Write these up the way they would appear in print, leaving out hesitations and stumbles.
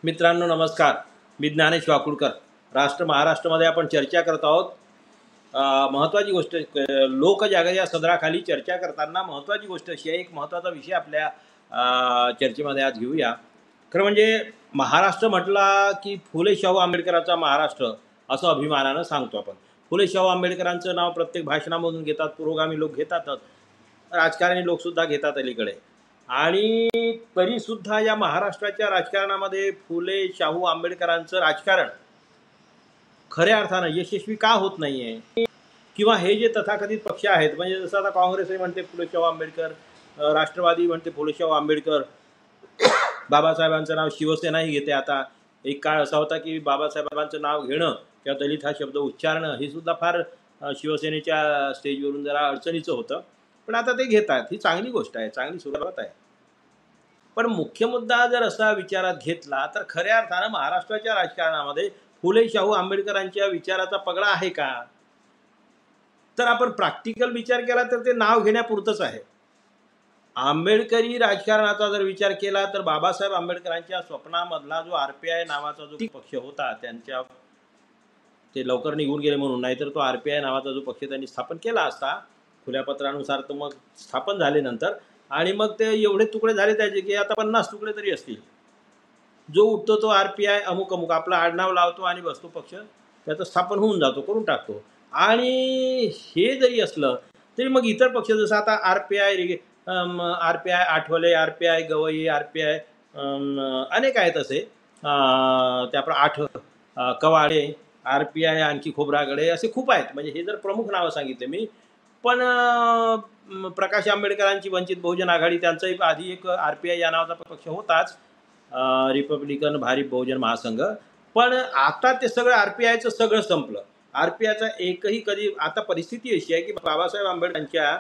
मित्रांनो नमस्कार. मी ज्ञानेश वाकुडकर. महाराष्ट्रामध्ये आपण चर्चा करत आहोत. महत्त्वाची गोष्ट लोकजागर सदराखाली चर्चा करताना महत्त्वाची गोष्ट अशी आहे, एक महत्त्वाचा विषय आपल्या चर्चेमध्ये आज घेऊया. खरं म्हणजे महाराष्ट्र म्हटला की फुले शाहू आंबेडकरांचा महाराष्ट्र असं अभिमानानं सांगतो आपण. फुले शाहू आंबेडकरांचं नाव प्रत्येक भाषणामधून घेतात, पुरोगामी लोक घेतातच, राजकारणी लोकसुद्धा घेतात अलीकडे. आणि तरीसुद्धा या महाराष्ट्राच्या राजकारणामध्ये फुले शाहू आंबेडकरांचं राजकारण खऱ्या अर्थानं यशस्वी का होत नाही आहे, किंवा हे जे तथाकथित पक्ष आहेत, म्हणजे जसं आता काँग्रेसही म्हणते फुले शाहू आंबेडकर, राष्ट्रवादी म्हणते फुले शाहू आंबेडकर, बाबासाहेबांचं नाव शिवसेनाही घेते. आता एक काळ असा होता की बाबासाहेबांचं नाव घेणं किंवा दलित हा शब्द उच्चारणं हे सुद्धा फार शिवसेनेच्या स्टेजवरून जरा अडचणीचं होतं. पण आता ते घेतात, ही चांगली गोष्ट आहे, चांगली सुरुवात आहे. पण मुख्य मुद्दा जर असा विचारात घेतला तर खऱ्या अर्थानं महाराष्ट्राच्या राजकारणामध्ये फुले शाहू आंबेडकरांच्या विचाराचा पगडा आहे का, तर आपण प्रॅक्टिकल विचार केला तर ते नाव घेण्यापुरतंच आहे. आंबेडकरी राजकारणाचा जर विचार केला तर बाबासाहेब आंबेडकरांच्या स्वप्नामधला जो RPI नावाचा जो पक्ष होता, त्यांच्या ते लवकर निघून गेले म्हणून, नाहीतर तो RPI नावाचा जो पक्ष त्यांनी स्थापन केला असता खुल्या पत्रानुसार, तर मग स्थापन झाले नंतर. आणि मग ते एवढे तुकडे झाले त्याचे की आता 50 तुकडे तरी असतील. जो उठतो तो RPI अमुक अमुक आपलं आडनाव लावतो आणि बसतो पक्ष, त्याचं स्थापन होऊन जातो, करून टाकतो. आणि हे जरी असलं तरी मग इतर पक्ष जसं आता RPI Athawale, RPI Gavai, RPI अनेक आहेत असे, त्याप्रमाणे कवाडे, RPI आणखी खोब्रागडे, असे खूप आहेत. म्हणजे हे जर प्रमुख नावं सांगितले मी. पण प्रकाश आंबेडकरांची वंचित बहुजन आघाडी, त्यांचाही आधी एक RPI या नावाचा पक्ष होताच, रिपब्लिकन भारिप बहुजन महासंघ. पण आता ते सगळं RPIचं सगळं संपलं. RPIचा एकही कधी, आता परिस्थिती अशी आहे की बाबासाहेब आंबेडकरांच्या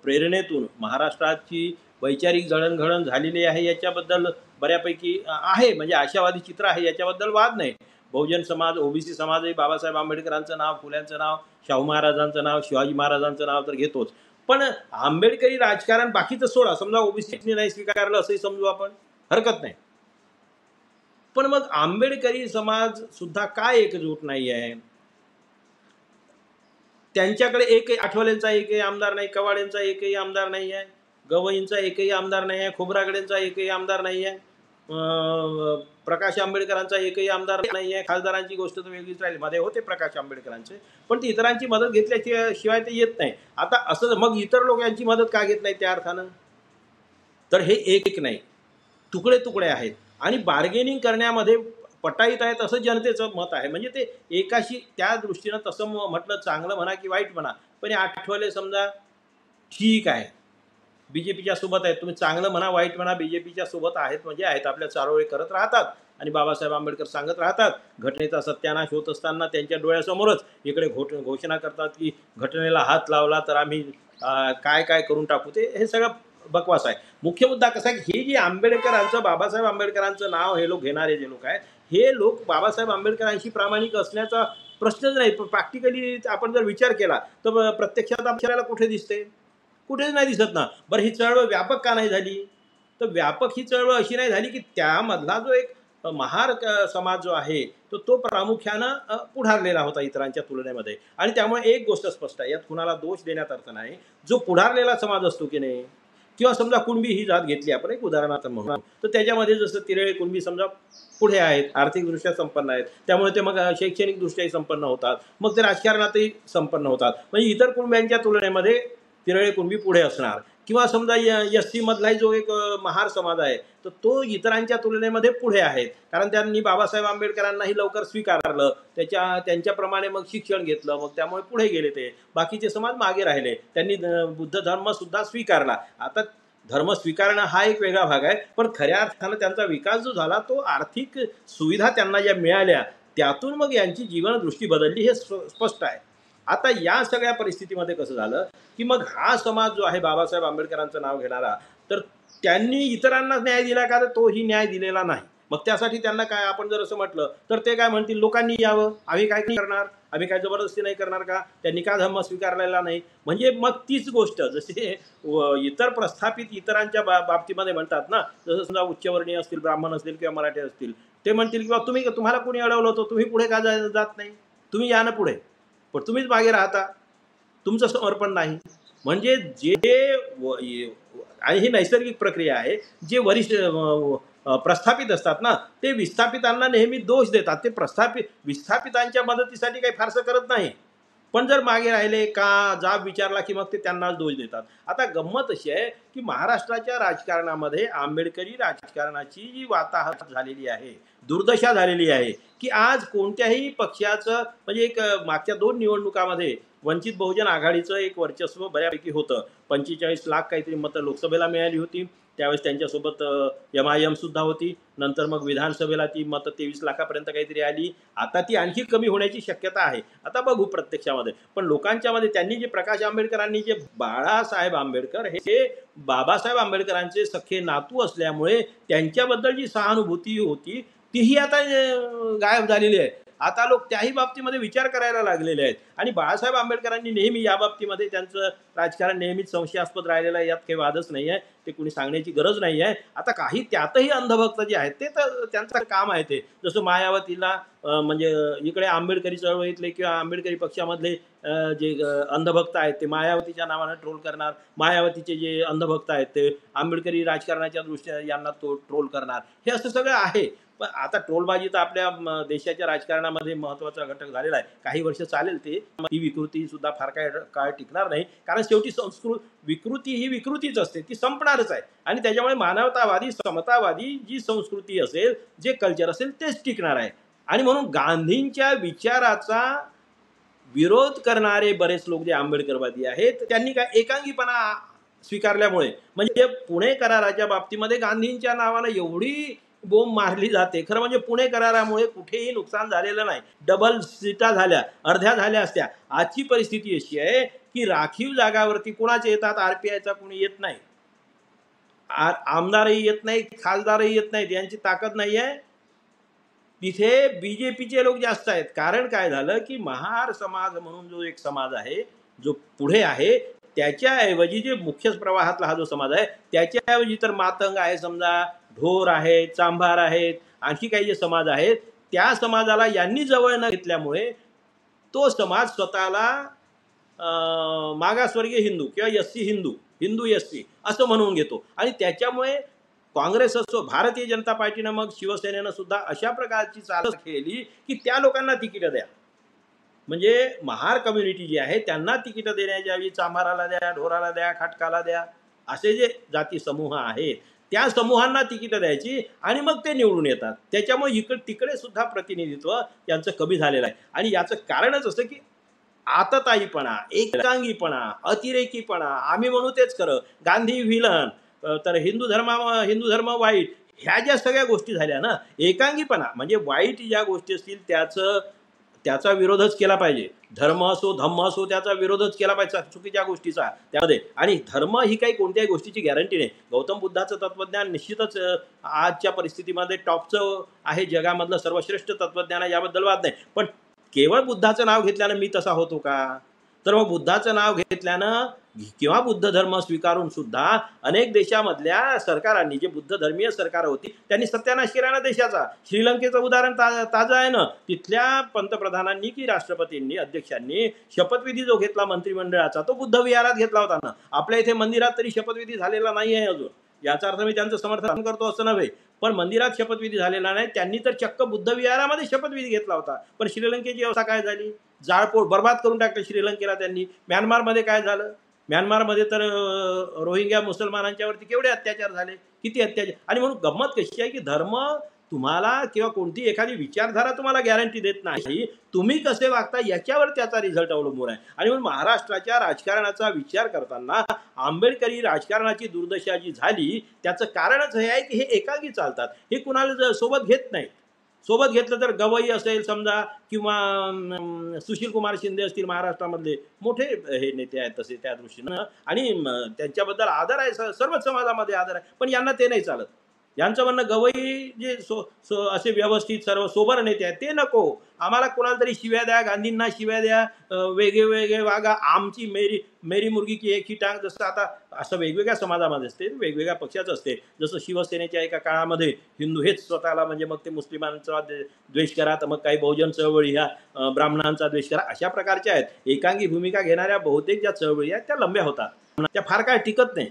प्रेरणेतून महाराष्ट्राची वैचारिक जळणघळण झालेली आहे याच्याबद्दल बऱ्यापैकी आहे, म्हणजे आशावादी चित्र आहे, याच्याबद्दल वाद नाही. बहुजन समाज, OBC समाजही बाबासाहेब आंबेडकरांचं नाव, फुल्यांचं नाव, शाहू महाराजांचं नाव, शिवाजी महाराजांचं नाव तर घेतोच. पण आंबेडकरी राजकारण बाकीचं सोडा, समजा OBCने नाही स्वीकारलं असंही समजू आपण, हरकत नाही. पण मग आंबेडकरी समाज सुद्धा काय एकजूट नाही आहे? त्यांच्याकडे एकही, आठवलेंचा एकही आमदार नाही, कवाडेंचा एकही आमदार नाही आहे, गवईंचा एकही आमदार नाही आहे, खोब्रागडेंचा एकही आमदार नाही आहे, प्रकाश आंबेडकरांचा एकही आमदार नाही आहे. खासदारांची गोष्ट तर वेगळीच राहिली, मध्ये होते प्रकाश आंबेडकरांचे, पण ती इतरांची मदत घेतल्याशिवाय ते येत नाही. आता असं मग इतर लोक यांची मदत का घेत नाही त्या अर्थानं? तर हे एक नाही, तुकडे तुकडे आहेत आणि बार्गेनिंग करण्यामध्ये पटाईत आहेत असं जनतेचं मत आहे. म्हणजे ते एकाशी त्या दृष्टीनं तसं म्हटलं, चांगलं म्हणा की वाईट म्हणा, पण आठवले समजा ठीक आहे, BJPच्या सोबत आहेत, तुम्ही चांगलं म्हणा वाईट म्हणा, BJPच्या सोबत आहेत, म्हणजे आहेत, आपल्या चारोळे करत राहतात. आणि बाबासाहेब आंबेडकर सांगत राहतात, घटनेचा सत्यानाश होत असताना त्यांच्या डोळ्यासमोरच इकडे घोषणा करतात की घटनेला हात लावला तर आम्ही काय काय करून टाकू. हे सगळं बकवास आहे. मुख्य मुद्दा कसा आहे की हे जे आंबेडकरांचं, बाबासाहेब आंबेडकरांचं नाव हे लोक घेणारे जे लोक आहेत, हे लोक बाबासाहेब आंबेडकरांशी प्रामाणिक असण्याचा प्रश्नच नाही. प्रॅक्टिकली आपण जर विचार केला तर प्रत्यक्षात आपल्याला कुठे दिसते? कुठेच नाही दिसत ना. बरं, ही चळवळ व्यापक का नाही झाली? तर व्यापक ही चळवळ अशी नाही झाली की त्यामधला जो एक महार समाज जो आहे तो प्रामुख्यानं पुढारलेला होता इतरांच्या तुलनेमध्ये. आणि त्यामुळे एक गोष्ट स्पष्ट आहे, यात कुणाला दोष देण्यात अर्थ नाही. जो पुढारलेला समाज असतो की नाही, किंवा समजा कुणबी ही जात घेतली आपण एक उदाहरणार्थ म्हणून, तर त्याच्यामध्ये जसं तिरळे कुणबी समजा पुढे आहेत, आर्थिकदृष्ट्या संपन्न आहेत, त्यामुळे ते मग शैक्षणिकदृष्ट्याही संपन्न होतात, मग ते राजकारणातही संपन्न होतात. म्हणजे इतर कुणब्यांच्या तुलनेमध्ये तिरळे कुणबी पुढे असणार. किंवा समजा SC मधलाही जो एक महार समाज आहे तर तो इतरांच्या तुलनेमध्ये पुढे आहेत, कारण त्यांनी बाबासाहेब आंबेडकरांनाही लवकर स्वीकारलं, त्यांच्याप्रमाणे मग शिक्षण घेतलं, मग त्यामुळे पुढे गेले. ते बाकीचे समाज मागे राहिले, त्यांनी बुद्ध धर्मसुद्धा स्वीकारला. आता धर्म स्वीकारणं हा एक वेगळा भाग आहे, पण खऱ्या अर्थानं त्यांचा विकास जो झाला तो आर्थिक सुविधा त्यांना ज्या मिळाल्या त्यातून मग यांची जीवनदृष्टी बदलली, हे स्पष्ट आहे. आता या सगळ्या परिस्थितीमध्ये कसं झालं की मग हा समाज जो आहे बाबासाहेब आंबेडकरांचं नाव घेणारा, तर त्यांनी इतरांना न्याय दिला का? तर तोही न्याय दिलेला नाही. मग त्यासाठी त्यांना काय आपण जर असं म्हटलं तर ते काय म्हणतील, लोकांनी यावं, आम्ही काय नाही करणार, आम्ही काय जबरदस्ती नाही करणार का, त्यांनी का धर्म स्वीकारलेला नाही. म्हणजे मग तीच गोष्ट जसे इतर प्रस्थापित इतरांच्या बाबतीमध्ये म्हणतात ना, जसं समजा उच्चवर्णीय असतील, ब्राह्मण असतील किंवा मराठी असतील, ते म्हणतील किंवा तुम्हाला कोणी अडवलं होतं, तुम्ही पुढे का जात नाही, तुम्ही या ना पुढे, पण तुम्हीच मागे राहता, तुमचं समर्पण नाही. म्हणजे आणि ही नैसर्गिक प्रक्रिया आहे. जे वरिष्ठ प्रस्थापित असतात ना, ते विस्थापितांना नेहमी दोष देतात. ते विस्थापितांच्या मदतीसाठी काही फारसं करत नाही, पण जर मागे राहिले का जाब विचारला की मग ते त्यांनाच दोष देतात. आता गंमत अशी आहे की महाराष्ट्राच्या राजकारणामध्ये आंबेडकरी राजकारणाची जी वाताहत झालेली आहे, दुर्दशा झालेली आहे, की आज कोणत्याही पक्षाचं म्हणजे एक मागच्या 2 निवडणुकामध्ये वंचित बहुजन आघाडीचं एक वर्चस्व बऱ्यापैकी होतं. 45 लाख काहीतरी मतं लोकसभेला मिळाली होती. त्यावेळेस त्यांच्यासोबत MIM सुद्धा होती. नंतर मग विधानसभेला ती मतं 23 लाखापर्यंत काहीतरी आली. आता ती आणखी कमी होण्याची शक्यता आहे. आता बघू प्रत्यक्षामध्ये. पण लोकांच्या मध्ये त्यांनी जे प्रकाश आंबेडकरांनी जे बाळासाहेब आंबेडकर हे बाबासाहेब आंबेडकरांचे सख्खे नातू असल्यामुळे त्यांच्याबद्दल जी सहानुभूती होती तीही आता गायब झालेली आहे. आता लोक त्याही बाबतीमध्ये विचार करायला लागलेले आहेत. आणि बाळासाहेब आंबेडकरांनी नेहमी या बाबतीमध्ये त्यांचं राजकारण नेहमीच संशयास्पद राहिलेलं आहे, यात काही वादच नाही आहे, ते कुणी सांगण्याची गरज नाही आहे. आता काही त्यातही अंधभक्त जे आहेत ते तर त्यांचं काम आहे. ते जसं मायावतीला म्हणजे इकडे आंबेडकरी चळवळीतले किंवा आंबेडकरी पक्षामधले जे अंधभक्त आहेत ते मायावतीच्या नावानं ट्रोल करणार, मायावतीचे जे अंधभक्त आहेत ते आंबेडकरी राजकारणाच्या दृष्टीने यांना ट्रोल करणार, हे असं सगळं आहे. पण आता ट्रोलबाजी तर आपल्या देशाच्या राजकारणामध्ये महत्त्वाचा घटक झालेला आहे. काही वर्ष चालेल ते, ती विकृती सुद्धा फार काय काळ टिकणार नाही, कारण शेवटी विकृती ही विकृतीच असते, ती संपणारच आहे. आणि त्याच्यामुळे मानवतावादी समतावादी जी संस्कृती असेल, जे कल्चर असेल तेच टिकणार आहे. आणि म्हणून गांधींच्या विचाराचा विरोध करणारे बरेच लोक जे आंबेडकरवादी आहेत त्यांनी काय एकांगीपणा स्वीकारल्यामुळे, म्हणजे पुणे कराराच्या बाबतीमध्ये गांधींच्या नावानं एवढी बोंब मारली जाते. खरं म्हणजे पुणे करारामुळे कुठेही नुकसान झालेलं नाही. डबल सीटा झाल्या, अर्ध्या झाल्या असत्या. आजची परिस्थिती अशी आहे की राखीव जागावरती कुणाचे येतात, RPIचा कुणी येत नाही, आमदारही येत नाही, खासदारही येत नाहीत, यांची ताकद नाही आहे. तिथे BJPचे लोक जास्त आहेत. कारण काय झालं की महार समाज म्हणून जो एक समाज आहे जो पुढे आहे, त्याच्याऐवजी जे मुख्य प्रवाहातला हा जो समाज आहे त्याच्याऐवजी तर मातंग आहे, समजा ढोर आहेत, चांभार आहेत, आणखी काही जे समाज आहेत, त्या समाजाला यांनी जवळ न घेतल्यामुळे तो समाज स्वतःला मागासवर्गीय हिंदू किंवा SC हिंदू SC असं म्हणून घेतो. आणि त्याच्यामुळे काँग्रेस असो, भारतीय जनता पार्टीनं, मग शिवसेनेनं सुद्धा अशा प्रकारची चाल केली की त्या लोकांना तिकीटं द्या. म्हणजे महार कम्युनिटी जी आहे त्यांना तिकीटं देण्याच्या ऐवजी चांभाराला द्या, ढोराला द्या, खाटकाला द्या, असे जे जाती समूह आहेत त्या समूहांना तिकीटं द्यायची आणि मग ते निवडून येतात. त्याच्यामुळे तिकडे सुद्धा प्रतिनिधित्व यांचं कमी झालेलं आहे. आणि याचं कारणच असं की आतताईपणा, एकांगीपणा, अतिरेकीपणा, आम्ही म्हणू तेच खरं, गांधी व्हिलन, तर हिंदू धर्म वाईट, ह्या ज्या सगळ्या गोष्टी झाल्या ना, एकांगीपणा म्हणजे वाईट ज्या गोष्टी असतील त्याचा विरोधच केला पाहिजे. धर्म असो धम्म असो त्याचा विरोधच केला पाहिजे चुकीच्या गोष्टीचा त्यामध्ये. आणि धर्म ही काही कोणत्याही गोष्टीची गॅरंटी नाही. गौतम बुद्धाचं तत्वज्ञान निश्चितच आजच्या परिस्थितीमध्ये टॉपचं आहे, जगामधलं सर्वश्रेष्ठ तत्वज्ञान आहे, याबद्दल वाद नाही. पण केवळ बुद्धाचं नाव घेतल्यानं मी तसा होतो का? तर मग बुद्धाचं नाव घेतल्यानं किंवा बुद्ध धर्म स्वीकारून सुद्धा अनेक देशामधल्या सरकारांनी, जे बुद्ध धर्मीय सरकार होती, त्यांनी सत्यानाश केला ना देशाचा. श्रीलंकेचं उदाहरण ताजं आहे ना. तिथल्या पंतप्रधानांनी की राष्ट्रपतींनी, अध्यक्षांनी शपथविधी जो घेतला मंत्रिमंडळाचा, तो बुद्ध विहारात घेतला होता ना. आपल्या इथे मंदिरात तरी शपथविधी झालेला नाही आहे अजून. याचा अर्थ मी त्यांचं समर्थन करतो असं नव्हे, पण मंदिरात शपथविधी झालेला नाही. त्यांनी तर चक्क बुद्ध विहारामध्ये शपथविधी घेतला होता. पण श्रीलंकेची अवस्था काय झाली? जाळपोळ, बर्बाद करून टाकलं श्रीलंकेला त्यांनी. म्यानमारमध्ये काय झालं? म्यानमारमध्ये तर रोहिंग्या मुसलमानांच्यावरती केवढे अत्याचार झाले, किती अत्याचार. आणि म्हणून गंमत कशी आहे की धर्म तुम्हाला किंवा कोणती एखादी विचारधारा तुम्हाला गॅरंटी देत नाही, तुम्ही कसे वागता याच्यावर त्याचा रिझल्ट अवलंबून आहे. आणि म्हणून महाराष्ट्राच्या राजकारणाचा विचार करताना आंबेडकरी राजकारणाची दुर्दशा जी झाली त्याचं कारणच हे आहे की हे एकागी चालतात, हे कुणाला सोबत घेत नाहीत. सोबत घेतलं तर गवई असेल समजा, किंवा सुशील कुमार शिंदे असतील, महाराष्ट्रामधले मोठे हे नेते आहेत तसे त्या दृष्टीनं, आणि त्यांच्याबद्दल आदर आहे, सर्वच समाजामध्ये आदर आहे. पण यांना ते नाही चालत. यांचं म्हणणं गवई जे असे व्यवस्थित सर्व सोबर नेते आहेत ते नको, आम्हाला कोणाला तरी शिव्या द्या, गांधींना शिव्या द्या, वेगळे वेगळे वागा, आमची मेरी मेरी मुलगी की एक ही टांग, जसं आता असं वेगवेगळ्या समाजामध्ये असते, वेगवेगळ्या पक्षाचं असते. जसं शिवसेनेच्या एका काळामध्ये हिंदू हेच स्वतःला म्हणजे मग ते मुस्लिमांचा द्वेष करा, तर मग काही बहुजन चळवळी ह्या ब्राह्मणांचा द्वेष करा, अशा प्रकारच्या आहेत. एकांगी भूमिका घेणाऱ्या बहुतेक ज्या चळवळी आहेत त्या लंब्या होतात, त्या फार काय टिकत नाही.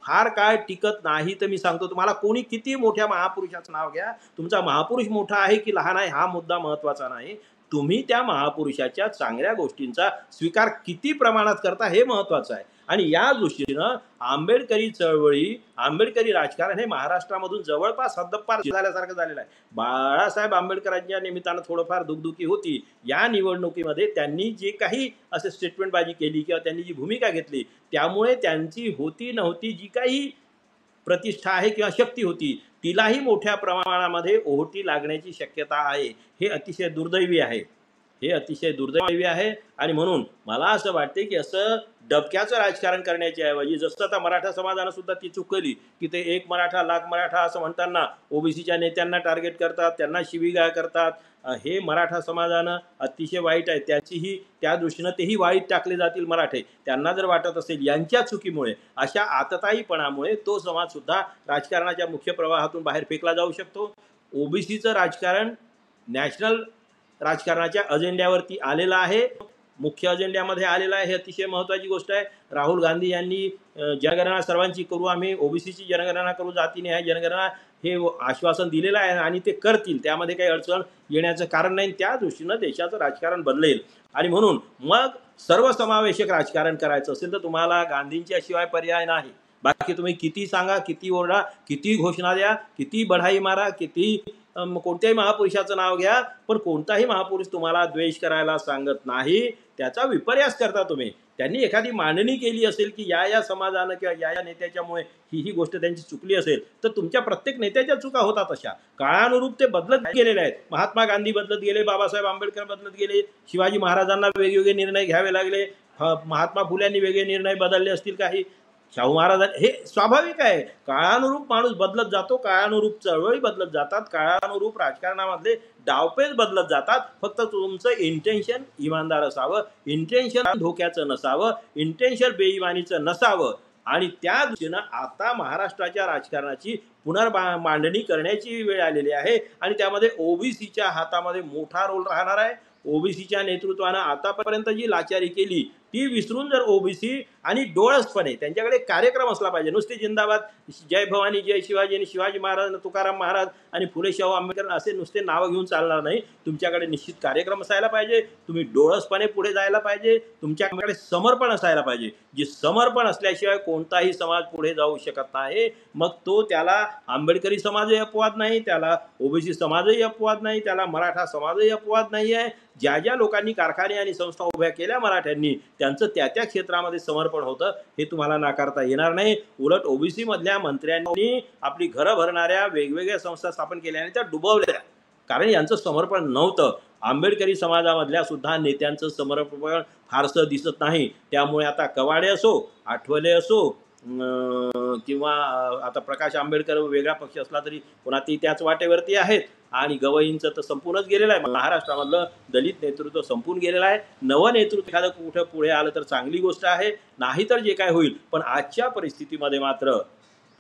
फार काय टिकत नाही. तर मी सांगतो तुम्हाला, कोणी किती मोठ्या महापुरुषाचं नाव घ्या, तुमचा महापुरुष मोठा आहे की लहान आहे हा मुद्दा महत्त्वाचा नाही, तुम्ही त्या महापुरुषाच्या चांगल्या गोष्टींचा स्वीकार किती प्रमाणात करता हे महत्त्वाचं आहे. आणि या दृष्टीनं आंबेडकरी चळवळी, आंबेडकरी राजकारण हे महाराष्ट्रामधून जवळपास हद्दपार झाल्यासारखं झालेलं आहे. बाळासाहेब आंबेडकरांच्या निमित्तानं थोडंफार दुखदुखी होती. या निवडणुकीमध्ये त्यांनी जे काही असे स्टेटमेंटबाजी केली किंवा त्यांनी जी भूमिका घेतली, त्यामुळे त्यांची होती नव्हती जी काही प्रतिष्ठा आहे किंवा शक्ती होती, तिलाही मोठ्या प्रमाणामध्ये ओहोटी लागण्याची शक्यता आहे. हे अतिशय दुर्दैवी आहे, हे अतिशय दुर्दैवी आहे. आणि म्हणून मला असं वाटते की असं डबक्याचं राजकारण करण्याच्या ऐवजी, जसं आता मराठा समाजानं सुद्धा ती चूक केली की ते एक मराठा लाख मराठा असं म्हणताना ओबीसीच्या नेत्यांना टार्गेट करतात, त्यांना शिवीगाळ करतात. हे मराठा समाजानं अतिशय वाईट आहे. त्याचीही त्या दृष्टीनं तेही वाईट टाकले जातील मराठे, त्यांना जर वाटत असेल यांच्या चुकीमुळे, अशा आतताईपणामुळे तो समाज सुद्धा राजकारणाच्या मुख्य प्रवाहातून बाहेर फेकला जाऊ शकतो. ओबीसीचं राजकारण नॅशनल राजकारणाच्या अजेंड्यावरती आलेलं आहे, मुख्य अजेंड्यामध्ये आलेला आहे. हे अतिशय महत्त्वाची गोष्ट आहे. राहुल गांधी यांनी जनगणना सर्वांची करू, आम्ही ओबीसीची जनगणना करू, जातीने जनगणना हे आश्वासन दिलेलं आहे आणि ते करतील, त्यामध्ये काही अडचण येण्याचं कारण नाही. त्या दृष्टीनं देशाचं राजकारण बदलेल. आणि म्हणून मग सर्वसमावेशक राजकारण करायचं असेल तर तुम्हाला गांधींच्या शिवाय पर्याय नाही. बाकी तुम्ही किती सांगा, किती ओरडा, किती घोषणा द्या, किती बढाई मारा, किती कोणत्याही महापुरुषाचं नाव घ्या, पण कोणताही महापुरुष तुम्हाला द्वेष करायला सांगत नाही, त्याचा विपर्यास करता तुम्ही. त्यांनी एखादी मांडणी केली असेल की या समाजानं किंवा या नेत्याच्यामुळे ही गोष्ट त्यांची चुकली असेल, तर तुमच्या प्रत्येक नेत्याच्या चुका होतात अशा. काळानुरूप ते बदलत गेलेले आहेत. महात्मा गांधी बदलत गेले, बाबासाहेब आंबेडकर बदलत गेले, शिवाजी महाराजांना वेगवेगळे निर्णय घ्यावे लागले, महात्मा फुल्यांनी वेगळे निर्णय बदलले असतील काही, शाहू महाराज, हे स्वाभाविक आहे. काळानुरूप माणूस बदलत जातो, काळानुरूप चळवळी बदलत जातात, काळानुरूप राजकारणामधले डावपेच बदलत जातात. फक्त तुमचं इंटेन्शन इमानदार असावं, इंटेन्शन धोक्याचं नसावं, इंटेन्शन बेईमानीचं नसावं. आणि त्या दृष्टीनं आता महाराष्ट्राच्या राजकारणाची पुनर्मांडणी करण्याची वेळ आलेली आहे आणि त्यामध्ये ओबीसीच्या हातामध्ये मोठा रोल राहणार आहे. ओबीसीच्या नेतृत्वानं आतापर्यंत जी लाचारी केली ती विसरून जर ओबीसी आणि डोळसपणे त्यांच्याकडे कार्यक्रम असला पाहिजे. नुसते जिंदाबाद, जय भवानी, जय शिवाजी आणि शिवाजी महाराज, तुकाराम महाराज आणि फुले शाहू आंबेडकर असे नुसते नावं घेऊन चालणार नाही. तुमच्याकडे निश्चित कार्यक्रम असायला पाहिजे, तुम्ही डोळसपणे पुढे जायला पाहिजे, तुमच्याकडे समर्पण असायला पाहिजे. जे समर्पण असल्याशिवाय कोणताही समाज पुढे जाऊ शकत नाही. मग तो त्याला आंबेडकरी समाजही अपवाद नाही, त्याला ओबीसी समाजही अपवाद नाही, त्याला मराठा समाजही अपवाद नाही आहे. ज्या ज्या लोकांनी कारखाने आणि संस्था उभ्या केल्या मराठ्यांनी, त्यांचं त्या त्या क्षेत्रामध्ये समर्पण होतं, हे तुम्हाला नाकारता येणार नाही. उलट ओबीसी मधल्या मंत्र्यांनी आपली घरं भरणाऱ्या वेगवेगळ्या संस्था स्थापन केल्या आणि त्या डुबवल्या, कारण यांचं समर्पण नव्हतं. आंबेडकरी समाजामधल्या सुद्धा नेत्यांचं समर्पण फारसं दिसत नाही. त्यामुळे आता कवाडे असो, आठवले असो, किंवा आता प्रकाश आंबेडकर वेगळा पक्ष असला तरी पुन्हा ती त्याच वाटेवरती आहेत. आणि गवईंचं तर संपूनच गेलेलं आहे. महाराष्ट्रामधलं दलित नेतृत्व संपून गेलेलं आहे. नवं नेतृत्व एखादं कुठं पुढे आलं तर चांगली गोष्ट आहे, नाहीतर जे काय होईल. पण आजच्या परिस्थितीमध्ये मात्र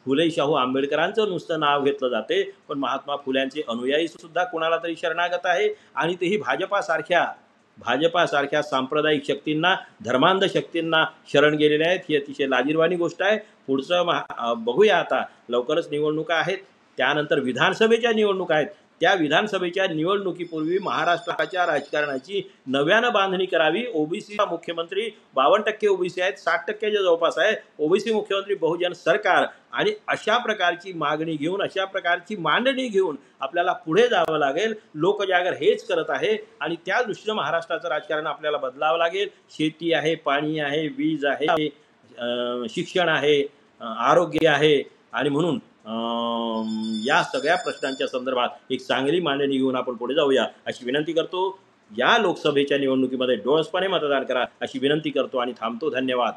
फुले शाहू आंबेडकरांचं नुसतं नाव घेतलं जाते, पण महात्मा फुल्यांचे अनुयायी सुद्धा कोणाला तरी शरणागत आहे. आणि तेही भाजपासारख्या सांप्रदायिक शक्तींना, धर्मांध शक्तींना शरण गेलेले आहेत. ही अतिशय लाजिरवाणी गोष्ट आहे. पुढचं बघूया. आता लवकरच निवडणुका आहेत, त्यानंतर विधानसभेच्या निवडणुका आहेत. त्या विधानसभेच्या निवडणुकीपूर्वी महाराष्ट्राच्या राजकारणाची नव्यानं बांधणी करावी. ओबीसीचा मुख्यमंत्री 52% ओबीसी आहेत, 60%च्या जवळपास आहे. ओबीसी मुख्यमंत्री, बहुजन सरकार, आणि अशा प्रकारची मागणी घेऊन, अशा प्रकारची मांडणी घेऊन आपल्याला पुढे जावं लागेल. लोकजागर हेच करत आहे आणि त्या दृष्टीनं महाराष्ट्राचं राजकारण आपल्याला बदलावं लागेल. शेती आहे, पाणी आहे, वीज आहे, शिक्षण आहे, आरोग्य आहे. आणि म्हणून या सगळ्या प्रश्नांच्या संदर्भात एक चांगली मांडणी घेऊन आपण पुढे जाऊया अशी विनंती करतो. या लोकसभेच्या निवडणुकीमध्ये डोळसपणे मतदान करा अशी विनंती करतो आणि थांबतो. धन्यवाद.